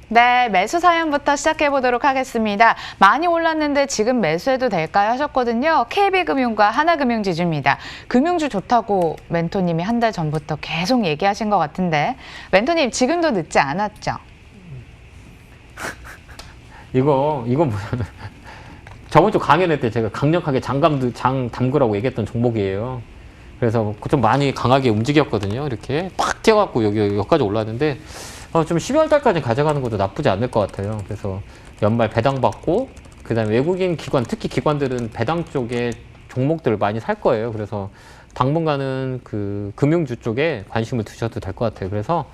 네, 매수 사연부터 시작해 보도록 하겠습니다. 많이 올랐는데 지금 매수해도 될까요? 하셨거든요. KB금융과 하나금융지주입니다. 금융주 좋다고 멘토님이 한 달 전부터 계속 얘기하신 것 같은데 멘토님 지금도 늦지 않았죠? 이거 뭐냐면 저번 주 강연회 때 제가 강력하게 장 담그라고 얘기했던 종목이에요. 그래서 좀 많이 강하게 움직였거든요. 이렇게 팍 튀어갖고 여기까지 올랐는데 좀 12월 달까지 가져가는 것도 나쁘지 않을 것 같아요. 그래서 연말 배당 받고 그다음에 외국인 기관, 특히 기관들은 배당 쪽에 종목들을 많이 살 거예요. 그래서 당분간은 그 금융주 쪽에 관심을 두셔도 될 것 같아요. 그래서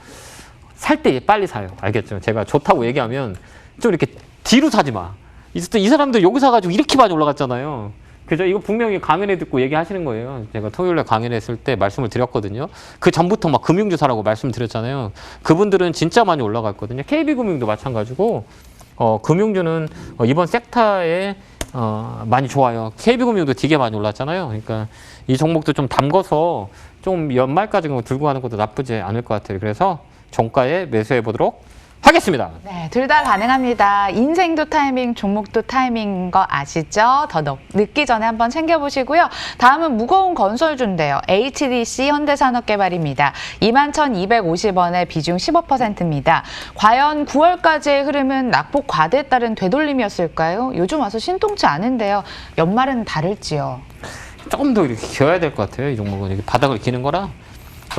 살 때 빨리 사요. 알겠죠? 제가 좋다고 얘기하면 좀 이렇게 뒤로 사지 마. 이 사람들 여기 사가지고 이렇게 많이 올라갔잖아요. 그죠? 이거 분명히 강연회 듣고 얘기하시는 거예요. 제가 토요일에 강연했을 때 말씀을 드렸거든요. 그 전부터 막 금융주 사라고 말씀드렸잖아요. 그분들은 진짜 많이 올라갔거든요. KB금융도 마찬가지고 금융주는 이번 섹터에 많이 좋아요. KB금융도 되게 많이 올랐잖아요. 그러니까 이 종목도 좀 담궈서 좀 연말까지 들고 가는 것도 나쁘지 않을 것 같아요. 그래서 종가에 매수해 보도록 하겠습니다. 네, 둘 다 가능합니다. 인생도 타이밍, 종목도 타이밍인 거 아시죠? 더 늦기 전에 한번 챙겨보시고요. 다음은 무거운 건설주인데요. HDC 현대산업개발입니다. 21,250원에 비중 15%입니다. 과연 9월까지의 흐름은 낙폭 과대에 따른 되돌림이었을까요? 요즘 와서 신통치 않은데요. 연말은 다를지요? 조금 더 이렇게 기어야 될 것 같아요. 이 종목은 이렇게 바닥을 기는 거라.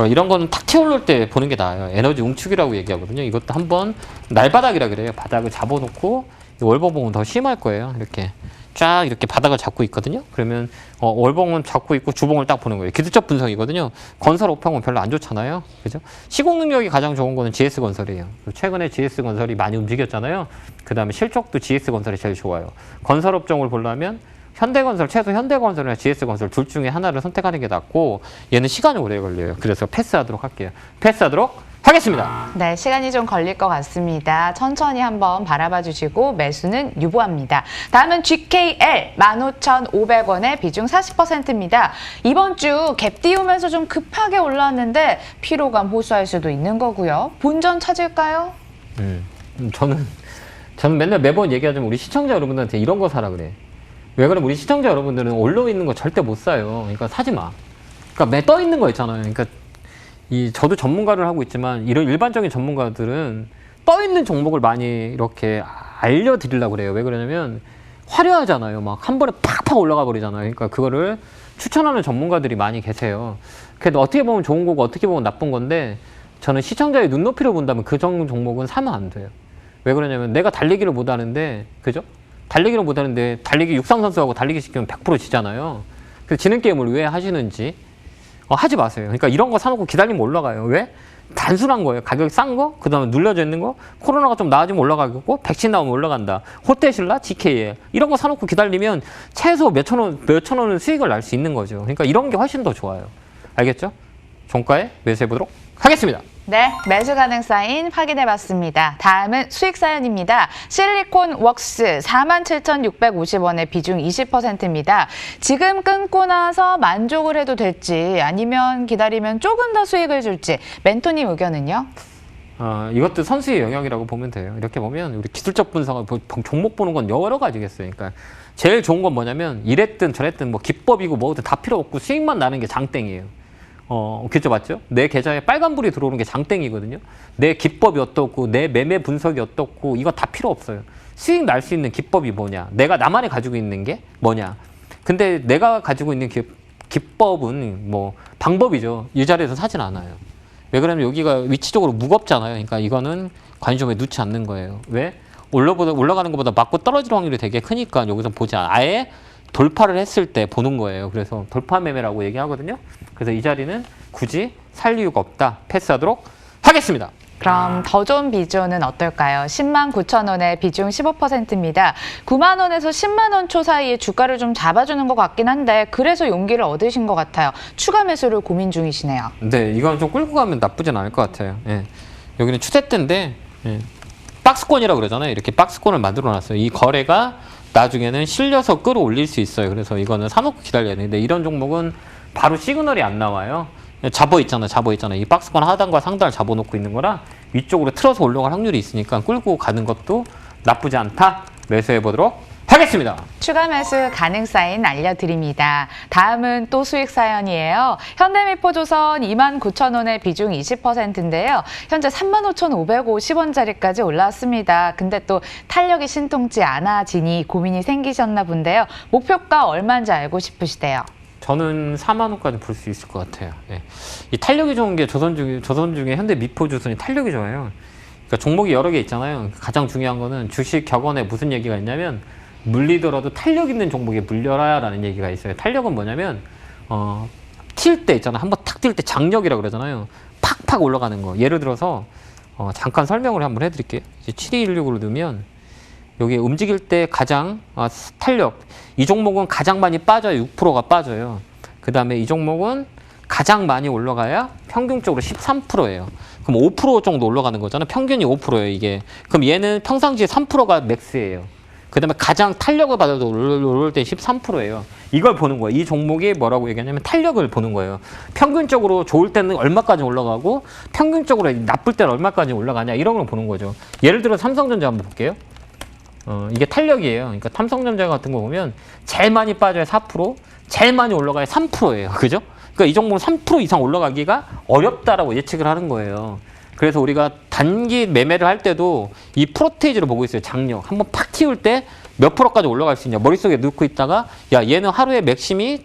이런 거는 탁 튀어올릴 때 보는 게 나아요. 에너지 웅축이라고 얘기하거든요. 이것도 한번 날바닥이라 그래요. 바닥을 잡아놓고 월봉은 더 심할 거예요. 이렇게 쫙 이렇게 바닥을 잡고 있거든요. 그러면 월봉은 잡고 있고 주봉을 딱 보는 거예요. 기술적 분석이거든요. 건설 업황은 별로 안 좋잖아요. 그죠? 시공 능력이 가장 좋은 거는 GS건설이에요. 최근에 GS건설이 많이 움직였잖아요. 그 다음에 실적도 GS건설이 제일 좋아요. 건설 업종을 보려면 현대건설, 최소 현대건설이나 GS건설 둘 중에 하나를 선택하는 게 낫고 얘는 시간이 오래 걸려요. 그래서 패스하도록 할게요. 패스하도록 하겠습니다. 네, 시간이 좀 걸릴 것 같습니다. 천천히 한번 바라봐 주시고 매수는 유보합니다. 다음은 GKL 15,500원에 비중 40%입니다. 이번 주 갭 띄우면서 좀 급하게 올랐는데 피로감 호소할 수도 있는 거고요. 본전 찾을까요? 저는 맨날 매번 얘기하지만 우리 시청자 여러분들한테 이런 거 사라 그래. 왜 그러면 우리 시청자 여러분들은 올라있는 거 절대 못 사요. 그러니까 사지 마. 그러니까 매 떠 있는 거 있잖아요. 그러니까 저도 전문가를 하고 있지만 이런 일반적인 전문가들은 떠 있는 종목을 많이 이렇게 알려드리려고 그래요. 왜 그러냐면 화려하잖아요. 막 한 번에 팍팍 올라가 버리잖아요. 그러니까 그거를 추천하는 전문가들이 많이 계세요. 그래도 어떻게 보면 좋은 거고 어떻게 보면 나쁜 건데 저는 시청자의 눈높이를 본다면 그 정도 종목은 사면 안 돼요. 왜 그러냐면 내가 달리기를 못 하는데, 그죠? 달리기를 못하는데 달리기 육상 선수하고 달리기 시키면 100% 지잖아요. 그래서 지는 게임을 왜 하시는지 하지 마세요. 그러니까 이런 거 사놓고 기다리면 올라가요. 왜? 단순한 거예요. 가격이 싼 거, 그 다음에 눌려져 있는 거, 코로나가 좀 나아지면 올라가겠고, 백신 나오면 올라간다. 호텔신라, GK에 이런 거 사놓고 기다리면 최소 몇천 원은 수익을 날 수 있는 거죠. 그러니까 이런 게 훨씬 더 좋아요. 알겠죠? 종가에 매수해 보도록 하겠습니다. 네, 매수 가능 사인 확인해 봤습니다. 다음은 수익 사연입니다. 실리콘 웍스 47,650원에 비중 20%입니다. 지금 끊고 나서 만족을 해도 될지 아니면 기다리면 조금 더 수익을 줄지 멘토님 의견은요? 이것도 선수의 영역이라고 보면 돼요. 이렇게 보면 우리 기술적 분석을 종목 보는 건 여러 가지겠어요. 그러니까 제일 좋은 건 뭐냐면 이랬든 저랬든 뭐 기법이고 뭐든 다 필요 없고 수익만 나는 게 장땡이에요. 그죠, 맞죠? 내 계좌에 빨간불이 들어오는 게 장땡이거든요. 내 기법이 어떻고, 내 매매 분석이 어떻고, 이거 다 필요 없어요. 수익 날 수 있는 기법이 뭐냐? 내가 나만이 가지고 있는 게 뭐냐? 근데 내가 가지고 있는 기법은 뭐, 방법이죠. 이 자리에서 사진 않아요. 왜 그러냐면 여기가 위치적으로 무겁잖아요. 그러니까 이거는 관심에 넣지 않는 거예요. 왜? 올라가는 것보다 맞고 떨어질 확률이 되게 크니까 여기서 보지 않아. 아예 돌파를 했을 때 보는 거예요. 그래서 돌파 매매라고 얘기하거든요. 그래서 이 자리는 굳이 살 이유가 없다. 패스하도록 하겠습니다. 그럼 더 좋은 비중은 어떨까요? 109,000원에 비중 15%입니다. 9만 원에서 10만 원 초 사이에 주가를 좀 잡아주는 것 같긴 한데 그래서 용기를 얻으신 것 같아요. 추가 매수를 고민 중이시네요. 네, 이건 좀 끌고 가면 나쁘진 않을 것 같아요. 예. 여기는 추세대인데 박스권이라고 그러잖아요. 이렇게 박스권을 만들어놨어요. 이 거래가 나중에는 실려서 끌어올릴 수 있어요. 그래서 이거는 사놓고 기다려야 되는데 이런 종목은 바로 시그널이 안 나와요. 잡아있잖아요. 이 박스권 하단과 상단을 잡아놓고 있는 거라 위쪽으로 틀어서 올라갈 확률이 있으니까 끌고 가는 것도 나쁘지 않다. 매수해 보도록 하겠습니다. 추가 매수 가능 사인 알려드립니다. 다음은 또 수익 사연이에요. 현대미포조선 29,000원의 비중 20%인데요. 현재 35,550원짜리까지 올라왔습니다. 근데 또 탄력이 신통치 않아지니 고민이 생기셨나 본데요. 목표가 얼마인지 알고 싶으시대요. 저는 4만 원까지 볼 수 있을 것 같아요. 예. 이 탄력이 좋은 게 조선 중에 현대미포조선이 탄력이 좋아요. 그러니까 종목이 여러 개 있잖아요. 가장 중요한 거는 주식 격언에 무슨 얘기가 있냐면 물리더라도 탄력 있는 종목에 물려라라는 얘기가 있어요. 탄력은 뭐냐면 튈 때 있잖아. 한번 탁 뛸 때 장력이라고 그러잖아요. 팍팍 올라가는 거. 예를 들어서 잠깐 설명을 한번 해드릴게요. 이제 7216으로 넣으면 여기 움직일 때 가장 탄력, 이 종목은 가장 많이 빠져요. 6%가 빠져요. 그 다음에 이 종목은 가장 많이 올라가야 평균적으로 13%예요. 그럼 5% 정도 올라가는 거잖아요. 평균이 5%예요, 이게. 그럼 얘는 평상시에 3%가 맥스예요. 그 다음에 가장 탄력을 받아도 오를 때 13%예요. 이걸 보는 거예요. 이 종목이 뭐라고 얘기하냐면 탄력을 보는 거예요. 평균적으로 좋을 때는 얼마까지 올라가고 평균적으로 나쁠 때는 얼마까지 올라가냐 이런 걸 보는 거죠. 예를 들어 삼성전자 한번 볼게요. 이게 탄력이에요. 그러니까 삼성전자 같은 거 보면 제일 많이 빠져야 4%, 제일 많이 올라가야 3%예요. 그죠? 그러니까 이 종목은 3% 이상 올라가기가 어렵다라고 예측을 하는 거예요. 그래서 우리가 단기 매매를 할 때도 이 프로테이지를 보고 있어요. 장력. 한번 팍 튀울 때 몇 프로까지 올라갈 수 있냐. 머릿속에 넣고 있다가 야 얘는 하루에 맥심이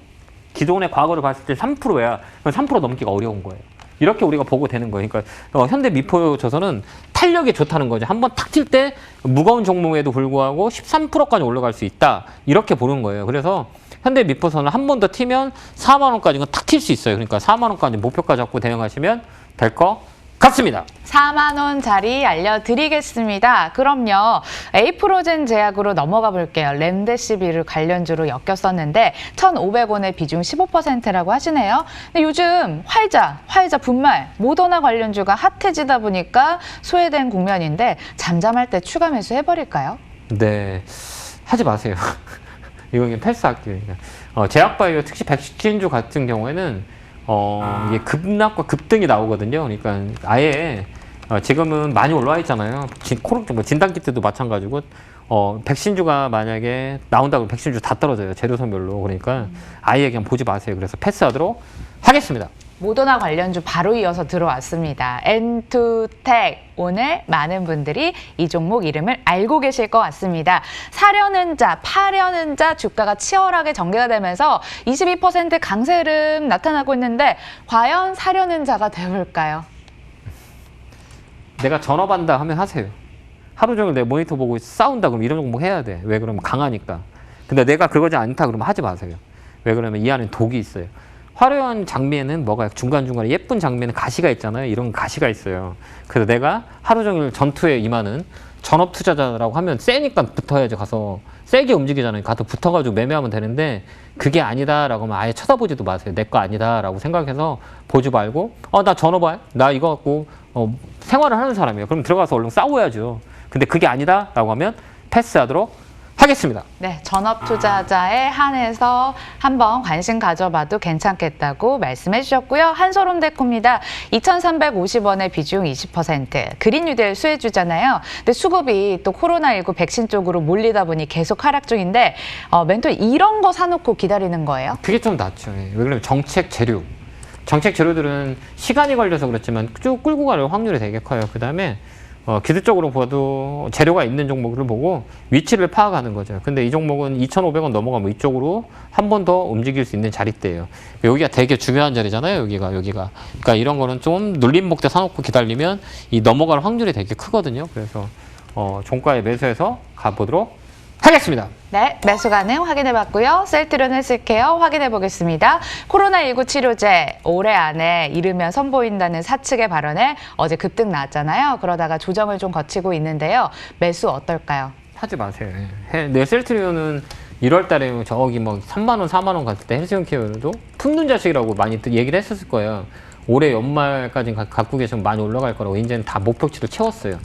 기존의 과거를 봤을 때 3%야. 그럼 3% 넘기가 어려운 거예요. 이렇게 우리가 보고 되는 거예요. 그러니까 현대미포조선은 탄력이 좋다는 거죠. 한번 탁 튈 때 무거운 종목에도 불구하고 13%까지 올라갈 수 있다. 이렇게 보는 거예요. 그래서 현대미포조선은 한 번 더 튀면 4만 원까지는 탁 튈 수 있어요. 그러니까 4만 원까지 목표가 잡고 대응하시면 될 거 같습니다. 4만 원짜리 알려드리겠습니다. 그럼요. 에이프로젠 제약으로 넘어가 볼게요. 렘데시비를 관련주로 엮였었는데 1,500원의 비중 15%라고 하시네요. 근데 요즘 화이자 분말, 모더나 관련주가 핫해지다 보니까 소외된 국면인데 잠잠할 때 추가 매수 해버릴까요? 네, 하지 마세요. 이거 그냥 패스할게요. 제약바이오 특히 백신주 같은 경우에는 이게 급락과 급등이 나오거든요. 그러니까 아예 지금은 많이 올라와 있잖아요. 진단키트도 마찬가지고 백신주가 만약에 나온다고 백신주 다 떨어져요. 재료선별로. 그러니까 아예 그냥 보지 마세요. 그래서 패스하도록 하겠습니다. 모더나 관련주 바로 이어서 들어왔습니다. 엔투텍. 오늘 많은 분들이 이 종목 이름을 알고 계실 것 같습니다. 사려는 자, 파려는 자 주가가 치열하게 전개가 되면서 22% 강세 흐름 나타나고 있는데 과연 사려는 자가 되볼까요? 내가 전업한다 하면 하세요. 하루 종일 내 모니터 보고 싸운다 그러면 이런 종목 해야 돼. 왜 그러면 강하니까. 근데 내가 그거지 않다 그러면 하지 마세요. 왜 그러면 이 안에 독이 있어요. 화려한 장미에는 뭐가 중간중간에 예쁜 장미에는 가시가 있잖아요. 이런 가시가 있어요. 그래서 내가 하루 종일 전투에 임하는 전업 투자자라고 하면 세니까 붙어야지 가서 세게 움직이잖아요. 가서 붙어가지고 매매하면 되는데 그게 아니다라고 하면 아예 쳐다보지도 마세요. 내 거 아니다라고 생각해서 보지 말고 나 전업해? 나 이거 갖고 생활을 하는 사람이에요. 그럼 들어가서 얼른 싸워야죠. 근데 그게 아니다라고 하면 패스하도록 하겠습니다. 네, 전업 투자자에 한해서 한번 관심 가져봐도 괜찮겠다고 말씀해 주셨고요. 한솔홈데코입니다. 2,350원의 비중 20%. 그린뉴딜 수혜주잖아요. 근데 수급이 또 코로나19 백신 쪽으로 몰리다 보니 계속 하락 중인데 멘토 이런 거 사놓고 기다리는 거예요? 그게 좀 낫죠. 왜 그러면 정책 재료들은 시간이 걸려서 그렇지만 쭉 끌고 갈 확률이 되게 커요. 그 다음에 기술적으로 봐도 재료가 있는 종목을 보고 위치를 파악하는 거죠. 근데 이 종목은 2,500원 넘어가면 이쪽으로 한 번 더 움직일 수 있는 자리대예요. 여기가 되게 중요한 자리잖아요. 여기가. 그러니까 이런 거는 좀 눌림목대 사놓고 기다리면 이 넘어갈 확률이 되게 크거든요. 그래서 종가에 매수해서 가보도록 하겠습니다. 네, 매수 가능 확인해봤고요. 셀트론 헬스케어 확인해보겠습니다. 코로나19 치료제 올해 안에 이르면 선보인다는 사측의 발언에 어제 급등 나왔잖아요. 그러다가 조정을 좀 거치고 있는데요. 매수 어떨까요? 하지 마세요. 내 셀트리온은 1월 달에 저기 뭐 3만 원, 4만 원 갔을 때 헬스케어도 품눈 자식이라고 많이 얘기를 했었을 거예요. 올해 연말까지 갖고 계시면 많이 올라갈 거라고 이제는 다 목표치를 채웠어요.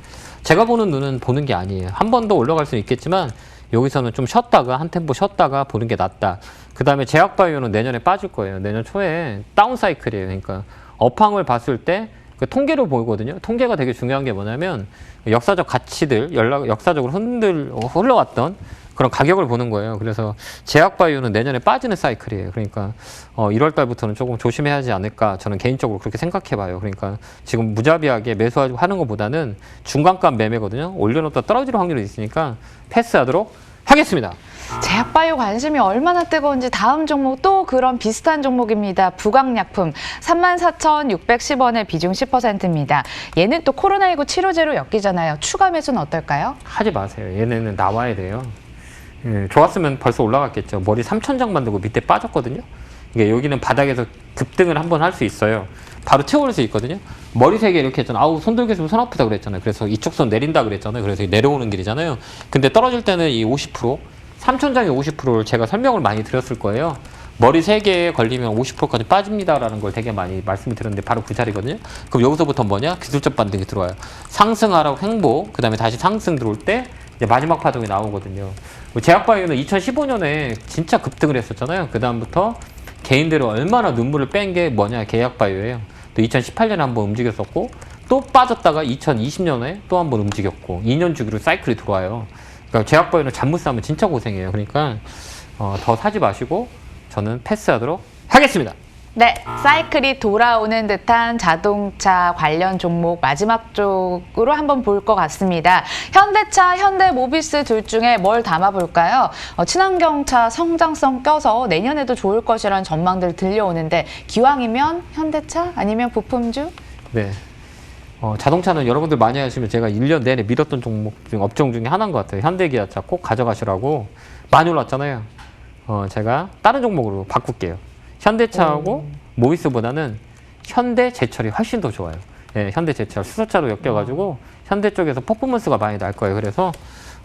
제가 보는 눈은 보는 게 아니에요. 한 번 더 올라갈 수는 있겠지만 여기서는 좀 쉬었다가 한 템포 쉬었다가 보는 게 낫다. 그 다음에 제약바이오는 내년에 빠질 거예요. 내년 초에 다운 사이클이에요. 그러니까 업황을 봤을 때 그 통계로 보이거든요. 통계가 되게 중요한 게 뭐냐면 역사적 가치들, 역사적으로 흘러왔던 그런 가격을 보는 거예요. 그래서 제약바이오는 내년에 빠지는 사이클이에요. 그러니까 1월 달부터는 조금 조심해야 하지 않을까 저는 개인적으로 그렇게 생각해 봐요. 그러니까 지금 무자비하게 매수하는 것보다는 중간값 매매거든요. 올려놓다 떨어질 확률이 있으니까 패스하도록 하겠습니다. 제약바이오 관심이 얼마나 뜨거운지 다음 종목 또 그런 비슷한 종목입니다. 부강약품 34,610원에 비중 10%입니다. 얘는 또 코로나19 치료제로 엮이잖아요. 추가 매수는 어떨까요? 하지 마세요. 얘네는 나와야 돼요. 예, 좋았으면 벌써 올라갔겠죠. 머리 3,000장 만들고 밑에 빠졌거든요. 이게 여기는 바닥에서 급등을 한번 할 수 있어요. 바로 채워올 수 있거든요. 머리 세 개 이렇게 했잖아. 아우, 손 들고 있으면 손 아프다 그랬잖아요. 그래서 이쪽 손 내린다 그랬잖아요. 그래서 내려오는 길이잖아요. 근데 떨어질 때는 이 50%, 3,000장의 50%를 제가 설명을 많이 드렸을 거예요. 머리 3개에 걸리면 50%까지 빠집니다라는 걸 되게 많이 말씀을 드렸는데 바로 그 자리거든요. 그럼 여기서부터 뭐냐? 기술적 반등이 들어와요. 상승하라고 횡보, 그 다음에 다시 상승 들어올 때 이제 마지막 파동이 나오거든요. 제약바이오는 2015년에 진짜 급등을 했었잖아요. 그 다음부터 개인들이 얼마나 눈물을 뺀 게 뭐냐? 제약바이오예요. 또 2018년에 한번 움직였었고 또 빠졌다가 2020년에 또 한번 움직였고 2년 주기로 사이클이 들어와요. 그러니까 제약바이오는 잘못 사면 진짜 고생해요. 그러니까 더 사지 마시고 저는 패스하도록 하겠습니다. 네, 사이클이 돌아오는 듯한 자동차 관련 종목 마지막 쪽으로 한번 볼 것 같습니다. 현대차, 현대모비스 둘 중에 뭘 담아볼까요? 친환경차 성장성 껴서 내년에도 좋을 것이라는 전망들 들려오는데 기왕이면 현대차 아니면 부품주? 네. 자동차는 여러분들 많이 하시면 제가 1년 내내 밀었던 종목 중 업종 중에 하나인 것 같아요. 현대기아차 꼭 가져가시라고 많이 올랐잖아요. 제가 다른 종목으로 바꿀게요. 현대차하고 모비스보다는 현대제철이 훨씬 더 좋아요. 예, 현대제철 수소차로 엮여가지고 현대 쪽에서 퍼포먼스가 많이 날 거예요. 그래서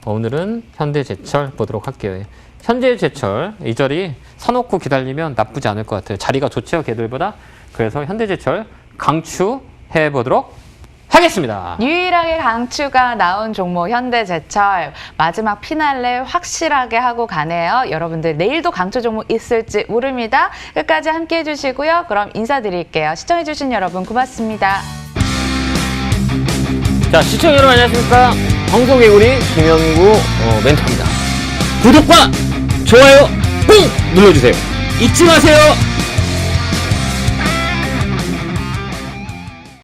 오늘은 현대제철 보도록 할게요. 현대제철 이 자리 사놓고 기다리면 나쁘지 않을 것 같아요. 자리가 좋죠, 걔들보다. 그래서 현대제철 강추해 보도록 하겠습니다. 유일하게 강추가 나온 종목 현대제철 마지막 피날레 확실하게 하고 가네요. 여러분들 내일도 강추 종목 있을지 모릅니다. 끝까지 함께해 주시고요. 그럼 인사드릴게요. 시청해 주신 여러분 고맙습니다. 자, 시청자 여러분 안녕하십니까? 방송개구리 김영구 멘토입니다. 구독과 좋아요 꾹 눌러주세요. 잊지 마세요.